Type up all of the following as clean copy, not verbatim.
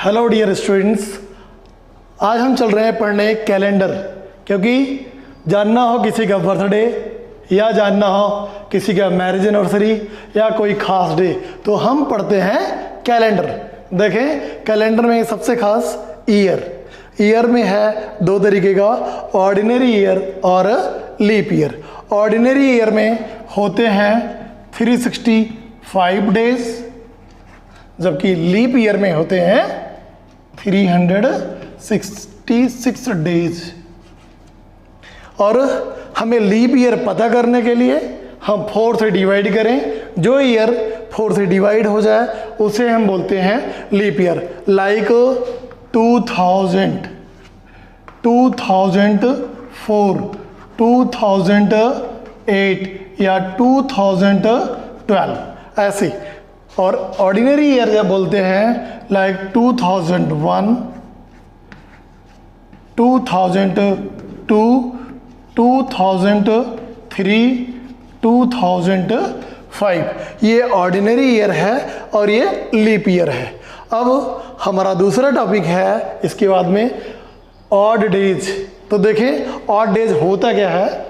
Hello dear students, आज हम चल रहे हैं पढ़ने कैलेंडर, क्योंकि जानना हो किसी का बर्थडे या जानना हो किसी का मैरिज एनिवर्सरी या कोई खास डे तो हम पढ़ते हैं कैलेंडर। देखें, कैलेंडर में सबसे खास ईयर में है दो तरीके का, ऑर्डिनरी ईयर और लीप ईयर। ऑर्डिनरी ईयर में होते हैं 365 डेज, जबकि लीप ईयर में होते हैं 366 डेज। और हमें लीप ईयर पता करने के लिए हम 4 से डिवाइड करें, जो ईयर 4 से डिवाइड हो जाए उसे हम बोलते हैं लीप ईयर। लाइक 2000, 2004, 2008 या 2012 ऐसे। और ऑर्डिनरी ईयर जब बोलते हैं लाइक 2001, 2002, 2003, 2005, ये ऑर्डिनरी ईयर है और ये लीप ईयर है। अब हमारा दूसरा टॉपिक है इसके बाद में ऑड डेज। तो देखें ऑड डेज होता क्या है।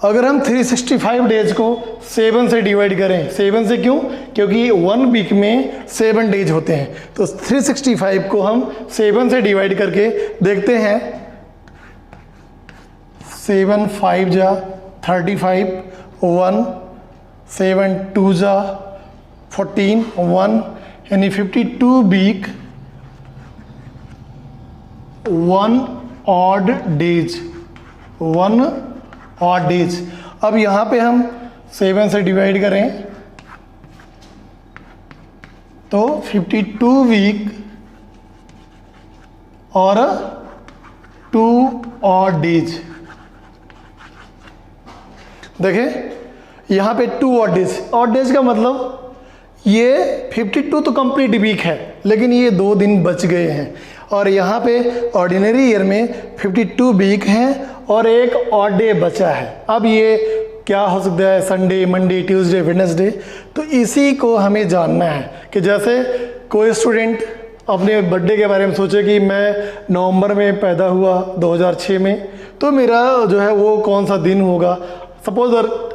अगर हम 365 डेज को 7 से डिवाइड करें, 7 से क्यों? क्योंकि 1 वीक में 7 डेज होते हैं, तो 365 को हम 7 से डिवाइड करके देखते हैं। 7 5 जा 35, 1 7 2 जा 14, 1 यानी 52 week, 1 odd days, 1 odd days. अब यहाँ पे हम 7 से डिवाइड करें तो 52 वीक और 2 ऑड डेज। देखें यहाँ पे 2 ऑड डेज। ऑड डेज का मतलब ये 52 तो कंप्लीट वीक है, लेकिन ये 2 दिन बच गए हैं। और यहाँ पे ऑर्डिनरी ईयर में 52 वीक हैं और एक ऑड डे बचा है। अब ये क्या हो सकता है? Sunday, Monday, Tuesday, Wednesday. तो इसी को हमें जानना है कि जैसे कोई स्टूडेंट अपने बर्थडे के बारे में सोचे कि मैं नवंबर में पैदा हुआ 2006 में, तो मेरा जो है वो कौन सा दिन होगा। सपोज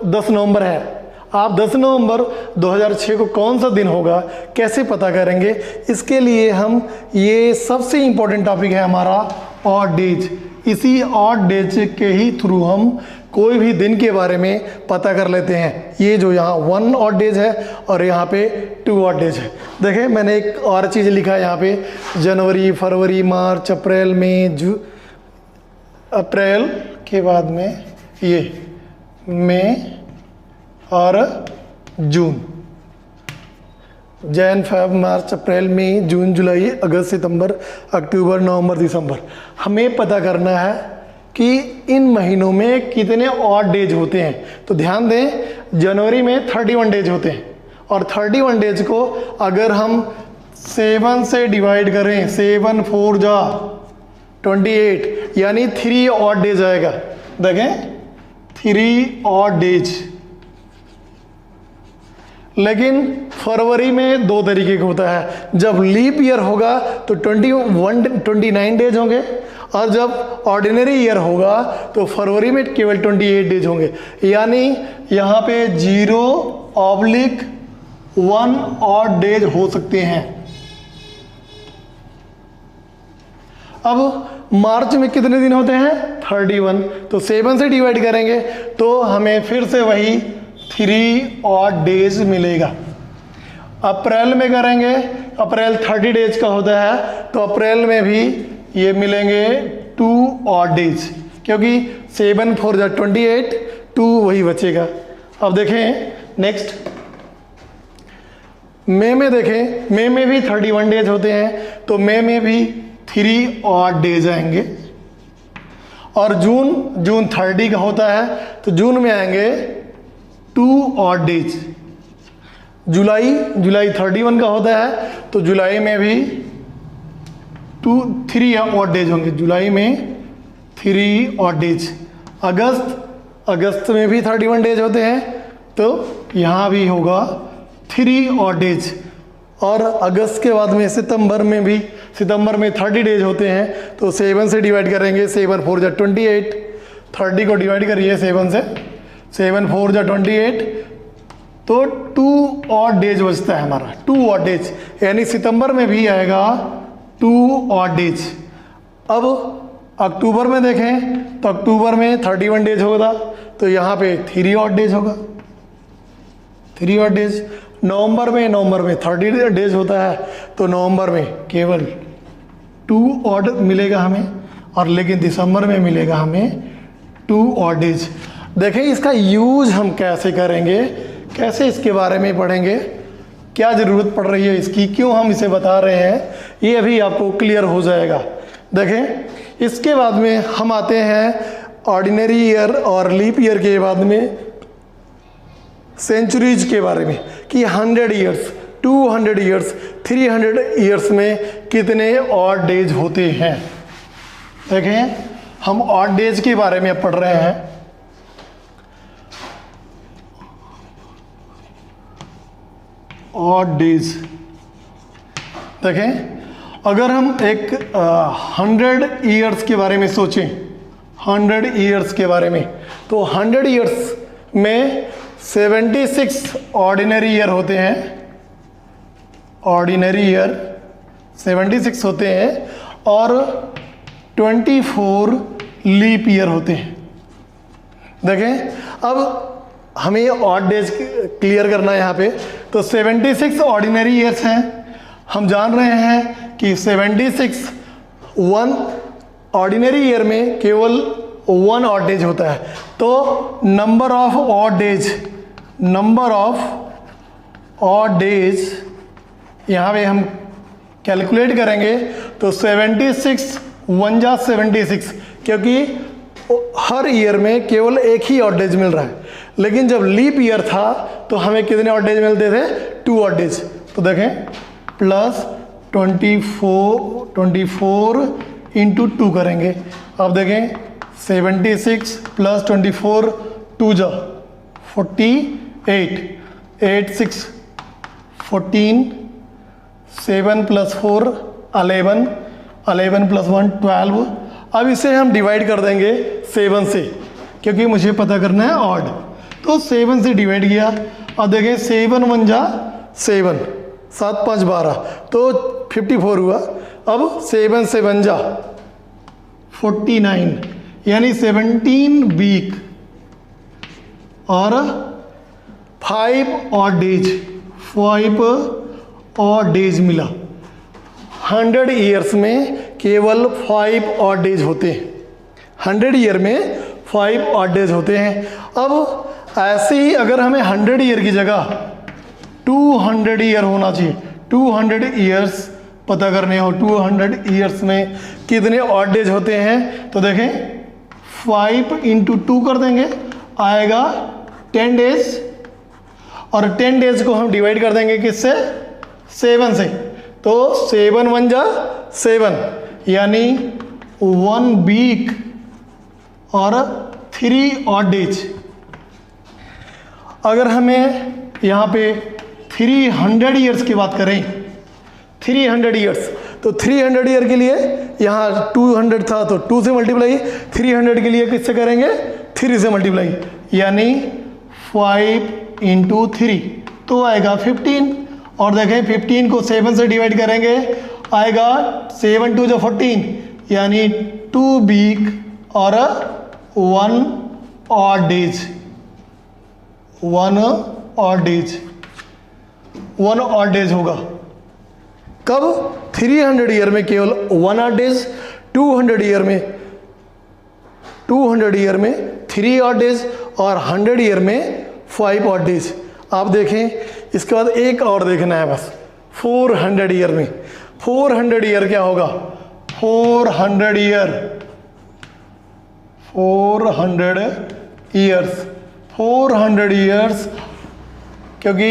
10 नवंबर है, आप 10 नवंबर 2006 को कौन सा दिन होगा कैसे पता करेंगे? इसके लिए हम ये सबसे इम्पोर्टेंट टॉपिक है हमारा ऑड डेज। इसी ऑड डेज के ही थ्रू हम कोई भी दिन के बारे में पता कर लेते हैं। ये जो यहाँ 1 ऑड डेज है और यहाँ पे 2 ऑड डेज है। देखें मैंने एक और चीज़ लिखा है यहाँ पे, जनवरी, फरवरी, मार्च, अप्रैल, मई, अप्रैल के बाद में ये मई और जून। जैन, फेब, मार्च, अप्रैल, मई, जून, जुलाई, अगस्त, सितंबर, अक्टूबर, नवंबर, दिसंबर। हमें पता करना है कि इन महीनों में कितने ऑड डेज होते हैं। तो ध्यान दें, जनवरी में 31 डेज होते हैं और 31 डेज को अगर हम 7 से डिवाइड करें, 7 4 जा 28, यानी 3 ऑड डेज आएगा। देखें 3 ऑड डेज। लेकिन फरवरी में 2 तरीके का होता है। जब लीप ईयर होगा तो 29 डेज होंगे, और जब ऑर्डिनरी ईयर होगा तो फरवरी में केवल 28 डेज होंगे। यानी यहाँ पे 0/1 ऑड डेज हो सकते हैं। अब मार्च में कितने दिन होते हैं? 31। तो 7 से डिवाइड करेंगे तो हमें फिर से वही 3 ऑड डेज मिलेगा। अप्रैल में करेंगे, अप्रैल 30 डेज का होता है, तो अप्रैल में भी ये मिलेंगे 2 ऑड डेज, क्योंकि 7 4 जा 28, 2 वही बचेगा। अब देखें नेक्स्ट मई में। देखें मई में भी 31 डेज होते हैं, तो मई में भी 3 ऑड डेज आएंगे। और जून 30 का होता है, तो जून में आएंगे 2 ऑड डेज। जुलाई 31 का होता है, तो जुलाई में भी 3 ऑड डेज होंगे। जुलाई में 3 ऑड डेज। अगस्त में भी 31 डेज होते हैं, तो यहाँ भी होगा 3 ऑड डेज। और अगस्त के बाद में सितंबर में 30 डेज होते हैं, तो 7 से डिवाइड करेंगे, 7 4 जा 28, 30 को डिवाइड करिए 7 से, 7 4 जा 28, तो 2 ऑड डेज बचता है हमारा, 2 ऑड डेज, यानी सितंबर में भी आएगा 2 ऑड डेज। अब अक्टूबर में देखें तो अक्टूबर में 31 डेज होगा, तो यहाँ पे 3 ऑड डेज होगा, 3 ऑड डेज। नवंबर में 30 डेज होता है, तो नवंबर में केवल 2 ऑड मिलेगा हमें, और लेकिन दिसंबर में मिलेगा हमें 2 ऑड डेज। देखें इसका यूज हम कैसे करेंगे, कैसे इसके बारे में पढ़ेंगे, क्या ज़रूरत पड़ रही है इसकी, क्यों हम इसे बता रहे हैं, ये अभी आपको क्लियर हो जाएगा। देखें इसके बाद में हम आते हैं ऑर्डिनरी ईयर और लीप ईयर के बाद में सेंचुरीज के बारे में, कि 100 ईयर्स, 200 ईयर्स, 300 ईयर्स में कितने ऑड डेज होते हैं। देखें हम ऑड डेज के बारे में पढ़ रहे हैं। ऑड डेज देखें, अगर हम एक 100 ईयर्स के बारे में सोचें, 100 ईयर्स के बारे में, तो 100 ईयर्स में 76 ऑर्डिनरी ईयर होते हैं, ऑर्डिनरी ईयर 76 होते हैं, और 24 लीप ईयर होते हैं। देखें अब हमें ऑड डेज क्लियर करना है यहाँ पे, तो 76 ऑर्डिनरी ईयर्स हैं। हम जान रहे हैं कि 76 1 ऑर्डिनरी ईयर में केवल 1 ऑड डेज होता है, तो नंबर ऑफ ऑड डेज यहाँ पे हम कैलकुलेट करेंगे, तो 76 1 जा 76, क्योंकि हर ईयर में केवल एक ही ऑड डेज मिल रहा है, लेकिन जब लीप ईयर था तो हमें कितने ऑड डेज मिलते थे, 2 ऑड डेज। तो देखें प्लस 24 इंटू 2 करेंगे। अब देखें 76 प्लस 24 2 जा 48, 8 6 14, 7 प्लस 4 11, 11 प्लस 1 12। अब इसे हम डिवाइड कर देंगे 7 से, क्योंकि मुझे पता करना है ऑड, तो 7 से डिवाइड किया। अब देखें 7 1 जा 7, 7 5 12, तो 54 हुआ। अब 7 7 जा 49, यानी 17 वीक और 5 ऑड डेज मिला। 100 ईयर्स में केवल 5 ऑड डेज होते हैं, 100 ईयर में 5 ऑड डेज होते हैं। अब ऐसे ही अगर हमें 100 ईयर की जगह 200 ईयर होना चाहिए, 200 ईयर्स पता करने हो, 200 ईयर्स में कितने ऑड डेज होते हैं, तो देखें 5 इंटू 2 कर देंगे, आएगा 10 डेज, और 10 डेज को हम डिवाइड कर देंगे किससे, 7 से, तो 7 1 जा 7, यानी 1 वीक और 3 ऑड डेज। अगर हमें यहाँ पे 300 ईयर्स की बात करें, 300 ईयर्स, तो 300 ईयर के लिए यहाँ 200 था तो 2 से मल्टीप्लाई, 300 के लिए किससे करेंगे, 3 से मल्टीप्लाई, यानी 5 इंटू 3, तो आएगा 15। और देखें 15 को 7 से डिवाइड करेंगे, आएगा 7 2 जो 14, यानी 2 वीक और 1 ऑड डेज, 1 ऑड डेज होगा। कब, 300 ईयर में केवल 1 ऑड डेज, 200 ईयर में 3 ऑड डेज, और 100 ईयर में 5 ऑड डेज। आप देखें इसके बाद एक और देखना है बस, 400 ईयर में, 400 ईयर क्या होगा, 400 ईयर्स, क्योंकि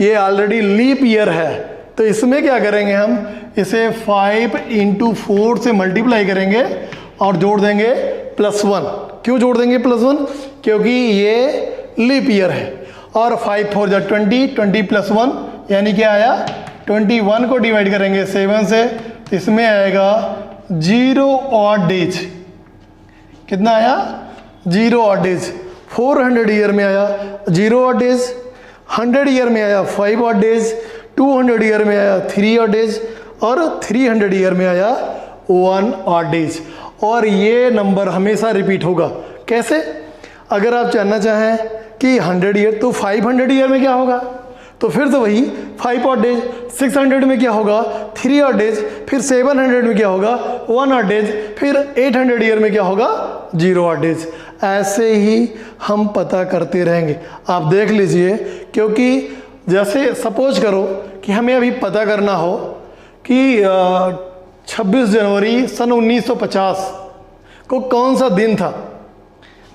ये ऑलरेडी लीप ईयर है, तो इसमें क्या करेंगे हम, इसे 5 इंटू 4 से मल्टीप्लाई करेंगे और जोड़ देंगे +1। क्यों जोड़ देंगे +1, क्योंकि ये लीप ईयर है। और 5 4 जा 20, 20 + 1 यानी क्या आया 21 को डिवाइड करेंगे 7 से, इसमें आएगा 0 ऑड डेज। कितना आया 0 ऑड डेज। 400 ईयर में आया 0 ऑड डेज, 100 ईयर में आया 5 ऑड डेज, 200 ईयर में आया 3 ऑड डेज और 300 ईयर में आया 1 ऑड डेज। और ये नंबर हमेशा रिपीट होगा। कैसे? अगर आप जानना चाहें कि 100 ईयर तो 500 ईयर में क्या होगा, तो फिर तो वही 5 ऑड डेज, 600 में क्या होगा 3 ऑड डेज, फिर 700 में क्या होगा 1 ऑड डेज, फिर 800 ईयर में क्या होगा 0 ऑड डेज। ऐसे ही हम पता करते रहेंगे। आप देख लीजिए, क्योंकि जैसे सपोज करो कि हमें अभी पता करना हो कि 26 जनवरी सन 1950 को कौन सा दिन था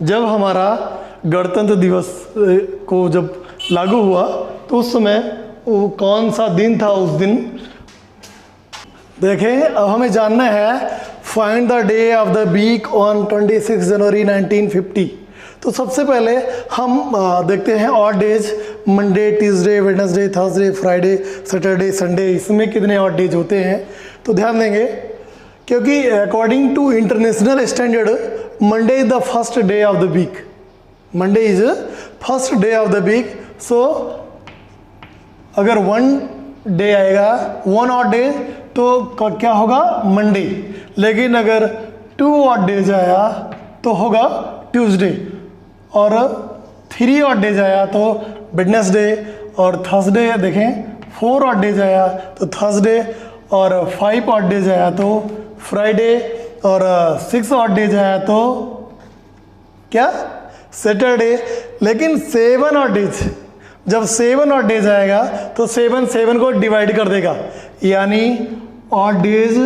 जब हमारा गणतंत्र दिवस को जब लागू हुआ, तो उस समय वो कौन सा दिन था उस दिन। देखें, अब हमें जानना है find the day of the week on 26 January 1950। तो सबसे पहले हम देखते हैं odd days, Monday, Tuesday, Wednesday, Thursday, Friday, Saturday, Sunday, इसमें कितने ऑड डेज होते हैं। तो ध्यान देंगे, क्योंकि according to international standard Monday is the first day of the week. Monday is first day of the week. So अगर 1 day आएगा 1 ऑड डे तो क्या होगा मंडे, लेकिन अगर 2 ऑड डेज आया तो होगा ट्यूसडे, और 3 ऑड डेज आया तो वेडनेसडे, और थर्सडे देखें 4 ऑड डेज आया तो थर्सडे, और 5 ऑड डेज आया तो फ्राइडे, और 6 ऑड डेज आया तो क्या सैटरडे। लेकिन 7 ऑड डेज, जब 7 ऑड डेज आएगा तो 7 को डिवाइड कर देगा, यानी ऑड डेज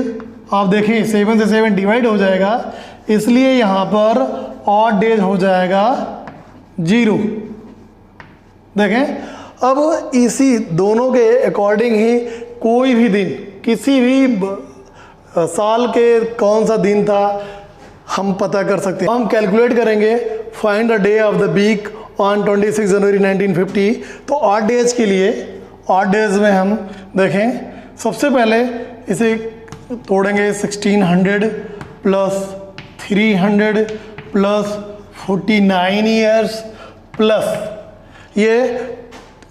आप देखें 7 से 7 डिवाइड हो जाएगा, इसलिए यहाँ पर ऑड डेज हो जाएगा 0। देखें, अब इसी दोनों के अकॉर्डिंग ही कोई भी दिन, किसी भी साल के कौन सा दिन था हम पता कर सकते हैं। हम कैलकुलेट करेंगे find the day of the week on 26 January 1950। तो ऑड डेज के लिए, ऑड डेज में हम देखें, सबसे पहले इसे तोड़ेंगे 1600 प्लस 300 प्लस 49 ईयर्स प्लस ये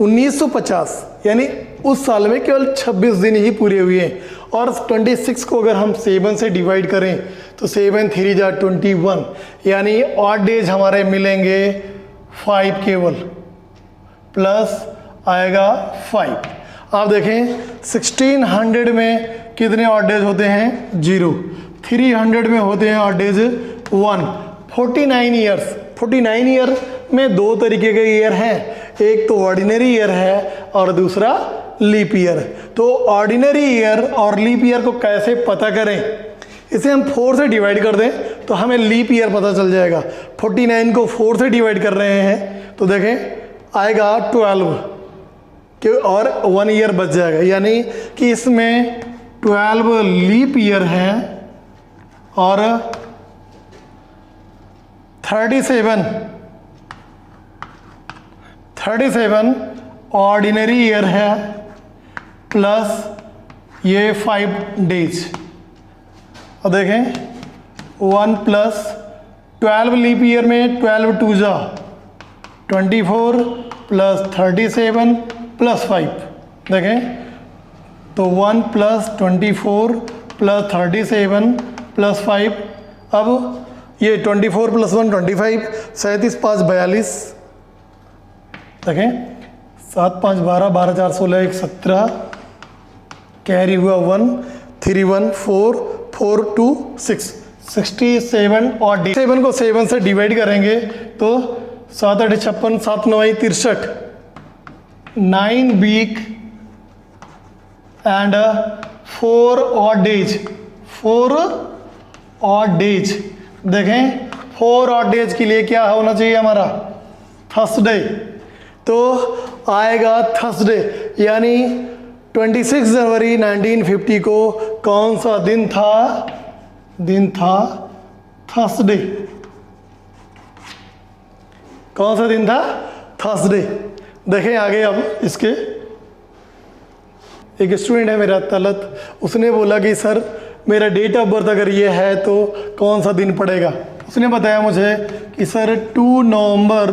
1950, यानी उस साल में केवल 26 दिन ही पूरे हुए हैं। और 26 को अगर हम 7 से डिवाइड करें तो 7 3 जा 21, यानी ऑड डेज हमारे मिलेंगे 5 केवल, प्लस आएगा 5। आप देखें 1600 में कितने ऑड डेज होते हैं 0, 300 में होते हैं ऑड डेज 1, 49 ईयर्स, 49 ईयर में 2 तरीके के ईयर हैं, एक तो ऑर्डिनरी ईयर है और दूसरा लीप ईयर। तो ऑर्डिनरी ईयर और लीप ईयर को कैसे पता करें, इसे हम 4 से डिवाइड कर दें तो हमें लीप ईयर पता चल जाएगा। 49 को 4 से डिवाइड कर रहे हैं तो देखें आएगा 12 कि और 1 ईयर बच जाएगा, यानी कि इसमें 12 लीप ईयर है और 37 ऑर्डिनरी ईयर है, प्लस ये 5 डेज। और देखें 1 प्लस 12 लीप ईयर में 12 2 जा 24 प्लस 37 प्लस 5। देखें तो 1 प्लस 24 प्लस 37 प्लस 5। अब ये 24 प्लस 1 25, 37 5 42। देखें 7 5 12, 12 4 16, 1 17, कैरी हुआ 1 3 1 4 4 2 6, 67 और 7 को 7 से डिवाइड करेंगे तो 7 8 56, 7 9 63, 9 week and 4 odd days, 4 odd days. देखें 4 ऑड डेज के लिए क्या होना चाहिए हमारा थर्सडे, तो आएगा थर्सडे, यानी 26 जनवरी 1950 को कौन सा दिन था, दिन था थर्सडे। कौन सा दिन था थर्सडे। देखें आगे अब इसके, एक स्टूडेंट है मेरा तलत, उसने बोला कि सर मेरा डेट ऑफ बर्थ अगर ये है तो कौन सा दिन पड़ेगा। उसने बताया मुझे कि सर 2 नवंबर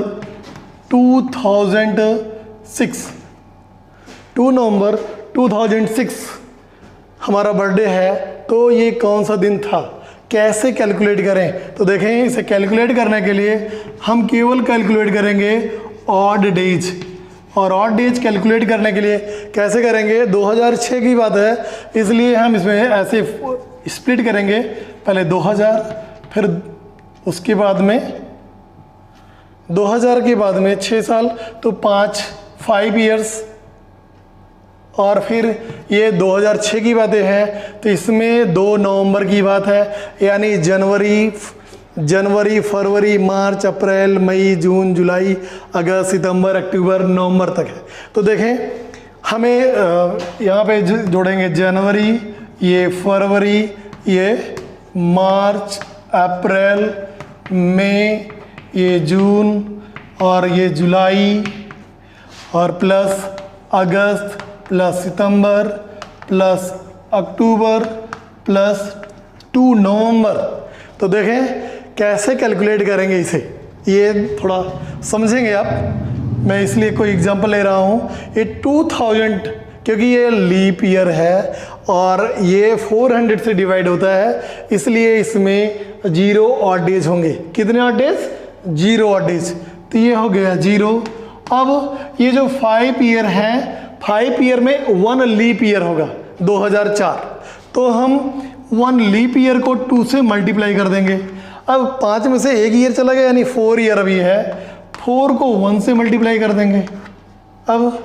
2006, 2 नवंबर 2006 हमारा बर्थडे है, तो ये कौन सा दिन था, कैसे कैलकुलेट करें। तो देखें इसे कैलकुलेट करने के लिए हम केवल कैलकुलेट करेंगे ऑड डेज, और ऑड डेज कैलकुलेट करने के लिए कैसे करेंगे, 2006 की बात है इसलिए हम इसमें ऐसे स्प्लिट करेंगे, पहले 2000, फिर उसके बाद में 2000 के बाद में 6 साल, तो 5 ईयर्स, और फिर ये 2006 की बातें हैं तो इसमें 2 नवंबर की बात है, यानी जनवरी फरवरी मार्च अप्रैल मई जून जुलाई अगस्त सितंबर अक्टूबर नवंबर तक है। तो देखें हमें यहाँ पे जोड़ेंगे जनवरी, ये फरवरी, ये मार्च अप्रैल मई, ये जून, और ये जुलाई, और प्लस अगस्त, प्लस सितंबर, प्लस अक्टूबर, प्लस 2 नवंबर। तो देखें कैसे कैलकुलेट करेंगे इसे, ये थोड़ा समझेंगे आप, मैं इसलिए कोई एग्जांपल ले रहा हूँ। ये 2000 क्योंकि ये लीप ईयर है और ये 400 से डिवाइड होता है, इसलिए इसमें 0 ऑड डेज होंगे। कितने ऑड डेज? 0 odd days. तो ये हो गया 0। अब ये जो 5 ईयर हैं, 5 ईयर में 1 लीप ईयर होगा 2004, तो हम 1 लीप ईयर को 2 से मल्टीप्लाई कर देंगे। अब 5 में से 1 ईयर चला गया, यानी 4 ईयर अभी है, 4 को 1 से मल्टीप्लाई कर देंगे। अब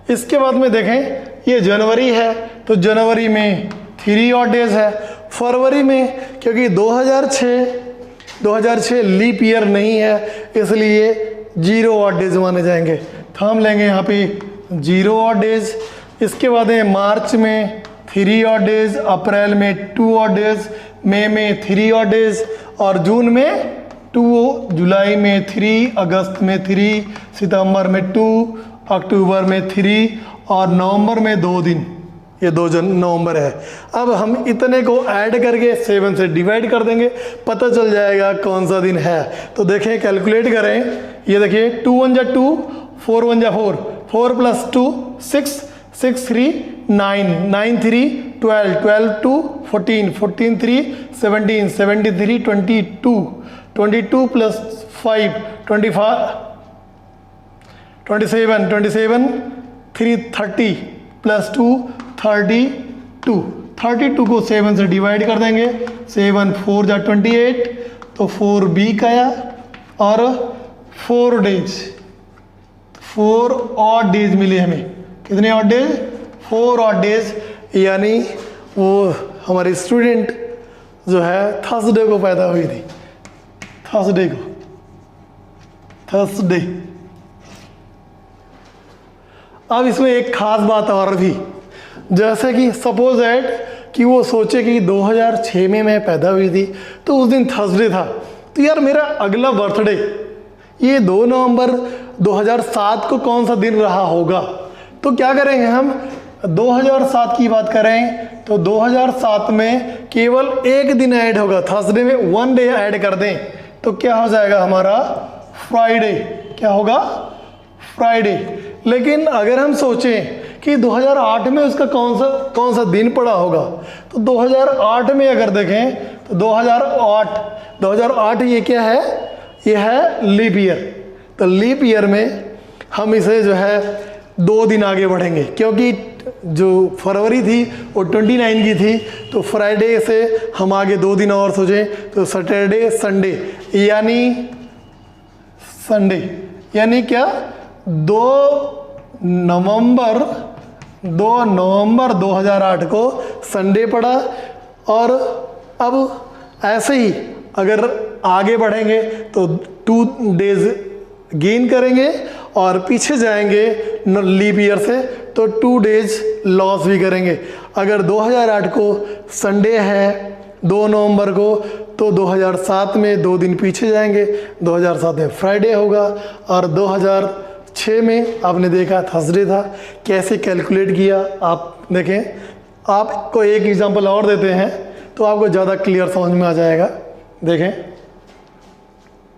इसके बाद में देखें ये जनवरी है, तो जनवरी में 3 ऑड डेज है। फरवरी में क्योंकि 2006 लीप ईयर नहीं है इसलिए 0 ऑड डेज माने जाएंगे, तो हम लेंगे यहाँ पे 0 ऑड डेज। इसके बाद है मार्च में 3 ऑड डेज, अप्रैल में 2 ऑड डेज, मई में 3 ऑड डेज, और जून में 2, जुलाई में 3, अगस्त में 3, सितंबर में 2, अक्टूबर में 3, और नवंबर में 2 दिन, ये 2 नवंबर है। अब हम इतने को ऐड करके 7 से डिवाइड कर देंगे, पता चल जाएगा कौन सा दिन है। तो देखें कैलकुलेट करें, ये देखिए 2 1 जा 2, 4 1 जा 4, 4 + 2 6, 6 3 9, 9 3 12, 12 2 14, 14 3 17, 73 22, 22 + 5 25, 27, 27 3 30 + 2 32, 32 को 7 से डिवाइड कर देंगे, 7 4 जा 28, तो 4 वीक आया, और 4 डेज, 4 ऑड डेज मिले हमें। कितने ऑड डेज? 4 ऑड डेज, यानी वो हमारी स्टूडेंट जो है थर्सडे को पैदा हुई थी, थर्सडे। अब इसमें एक खास बात और भी, जैसे कि सपोज एट कि वो सोचे कि 2006 में मैं पैदा हुई थी तो उस दिन थर्सडे था, तो यार मेरा अगला बर्थडे ये 2 नवंबर 2007 को कौन सा दिन रहा होगा। तो क्या करेंगे हम, 2007 की बात करें तो 2007 में केवल एक दिन ऐड होगा, थर्सडे में 1 डे ऐड कर दें तो क्या हो जाएगा हमारा फ्राइडे। क्या होगा? फ्राइडे। लेकिन अगर हम सोचें कि 2008 में उसका कौन सा दिन पड़ा होगा, तो 2008 में अगर देखें तो 2008 ये क्या है? ये है लीप ईयर। तो लीप ईयर में हम इसे जो है 2 दिन आगे बढ़ेंगे, क्योंकि जो फरवरी थी वो 29 की थी, तो फ्राइडे से हम आगे 2 दिन और सोचें तो सैटरडे संडे, यानी क्या 2 नवंबर 2008 को संडे पड़ा। और अब ऐसे ही अगर आगे बढ़ेंगे तो 2 डेज गेन करेंगे और पीछे जाएंगे लीप ईयर से तो 2 डेज लॉस भी करेंगे। अगर 2008 को संडे है 2 नवंबर को, तो 2007 में 2 दिन पीछे जाएंगे, 2007 में फ्राइडे होगा, और 2006 6 में आपने देखा थर्सडे था, कैसे कैलकुलेट किया आप देखें। आपको एक एग्जांपल और देते हैं तो आपको ज़्यादा क्लियर समझ में आ जाएगा। देखें,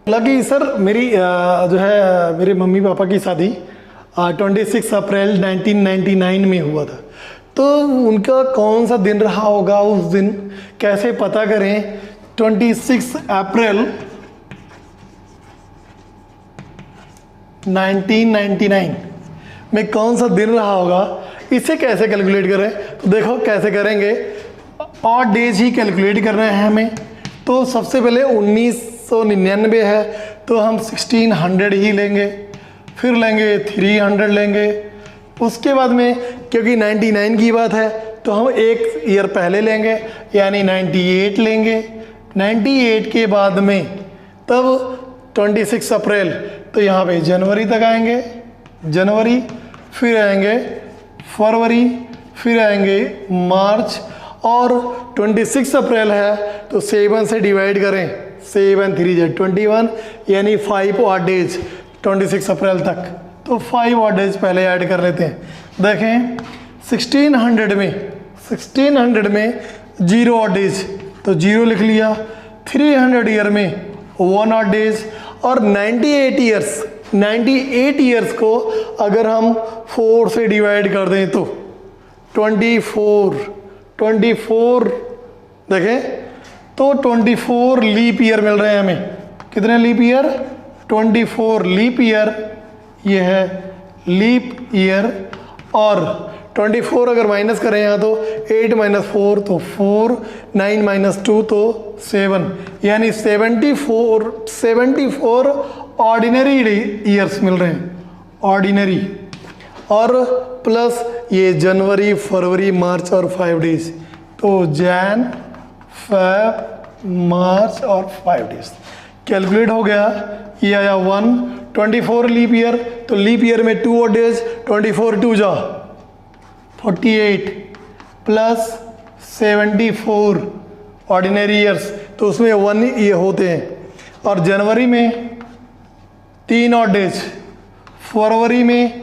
हालांकि सर मेरी जो है मेरे मम्मी पापा की शादी 26 अप्रैल 1999 में हुआ था, तो उनका कौन सा दिन रहा होगा उस दिन, कैसे पता करें 26 अप्रैल 1999 में कौन सा दिन रहा होगा, इसे कैसे कैलकुलेट करें। तो देखो कैसे करेंगे, ऑड डेज ही कैलकुलेट करना है हमें। तो सबसे पहले 1999 है तो हम 1600 ही लेंगे, फिर लेंगे 300 लेंगे। उसके बाद में क्योंकि 99 की बात है तो हम एक ईयर पहले लेंगे यानी 98 लेंगे। 98 के बाद में तब 26 अप्रैल, तो यहाँ पे जनवरी तक आएंगे, जनवरी, फिर आएंगे फरवरी, फिर आएंगे मार्च, और 26 अप्रैल है तो 7 से डिवाइड करें, 7 3 जा 21 यानी 5 ऑड डेज 26 अप्रैल तक। तो 5 ऑड डेज पहले ऐड कर लेते हैं। देखें 1600 में 0 ऑड डेज तो 0 लिख लिया, 300 ईयर में 1 ऑड डेज, और 98 ईयर्स को अगर हम 4 से डिवाइड कर दें तो 24 देखें तो 24 लीप ईयर मिल रहे हैं हमें। कितने लीप ईयर? 24 लीप ईयर, ये है लीप ईयर। और 24 अगर माइनस करें यहाँ तो 8 - 4 तो 4, 9 - 2 तो 7, यानी 74 ऑर्डिनरी ईयर्स मिल रहे हैं, ऑर्डिनरी। और प्लस ये जनवरी, फरवरी, मार्च और 5 डेज, तो जैन, फेब, मार्च और 5 डेज कैलकुलेट हो गया। ये आया 1, 24 लीप ईयर, तो लीप ईयर में 2 ऑड डेज, 24 2 जा 48 प्लस 74 ऑर्डिनरी ईयर्स, तो उसमें 1 ये होते हैं। और जनवरी में 3 ऑड डेज, फरवरी में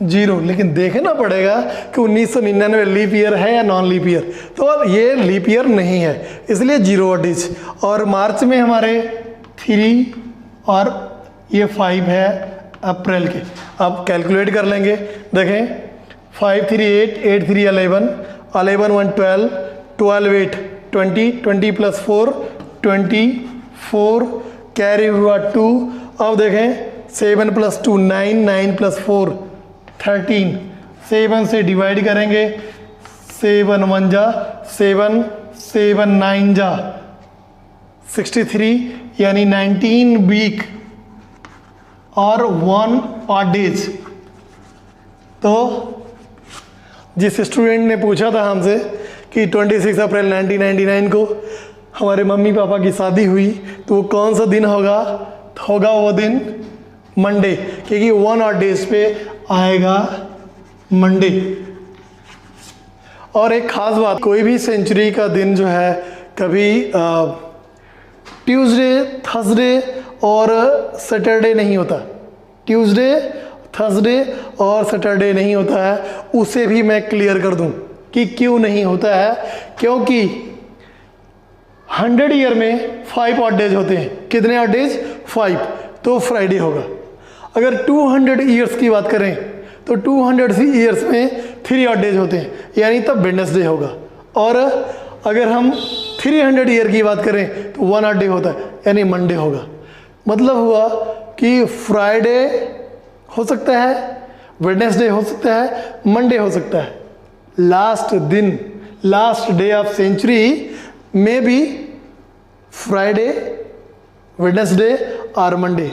0, लेकिन देखना पड़ेगा कि 1999 लीप ईयर है या नॉन लीप ईयर, तो अब ये लीप ईयर नहीं है इसलिए 0 ऑड डेज। और मार्च में हमारे 3 और ये 5 है अप्रैल के। अब कैलकुलेट कर लेंगे, देखें 5 3 8, 8 3 11, 11 1 12, 12 8 20, 20 + 4 24, कैरी हुआ 2। अब देखें 7 + 2 9, 9 + 4 13, 7 से डिवाइड करेंगे, 7 1 जा 7, 7 9 जा 63, यानी 19 वीक और 1 ऑड डेज। तो जिस स्टूडेंट ने पूछा था हमसे कि 26 अप्रैल 1999 को हमारे मम्मी पापा की शादी हुई तो वो कौन सा दिन होगा, होगा वो दिन मंडे, क्योंकि 1 ऑड डेज पे आएगा मंडे। और एक ख़ास बात, कोई भी सेंचुरी का दिन जो है कभी ट्यूसडे, थर्सडे और सैटरडे नहीं होता, ट्यूसडे, थर्सडे और सैटरडे नहीं होता है। उसे भी मैं क्लियर कर दूं कि क्यों नहीं होता है, क्योंकि 100 ईयर में 5 ऑड डेज होते हैं। कितने ऑड डेज? 5, तो फ्राइडे होगा। अगर 200 ईयर्स की बात करें तो 200 ईयर्स में 3 ऑड डेज होते हैं, यानी तब वेडनेसडे होगा। और अगर हम 300 ईयर की बात करें तो 1 ऑड डे होता है, यानी मंडे होगा। मतलब हुआ कि फ्राइडे हो सकता है, वेडनेसडे हो सकता है, मंडे हो सकता है। लास्ट दिन, लास्ट डे ऑफ सेंचुरी में भी फ्राइडे, वेडनेसडे और मंडे।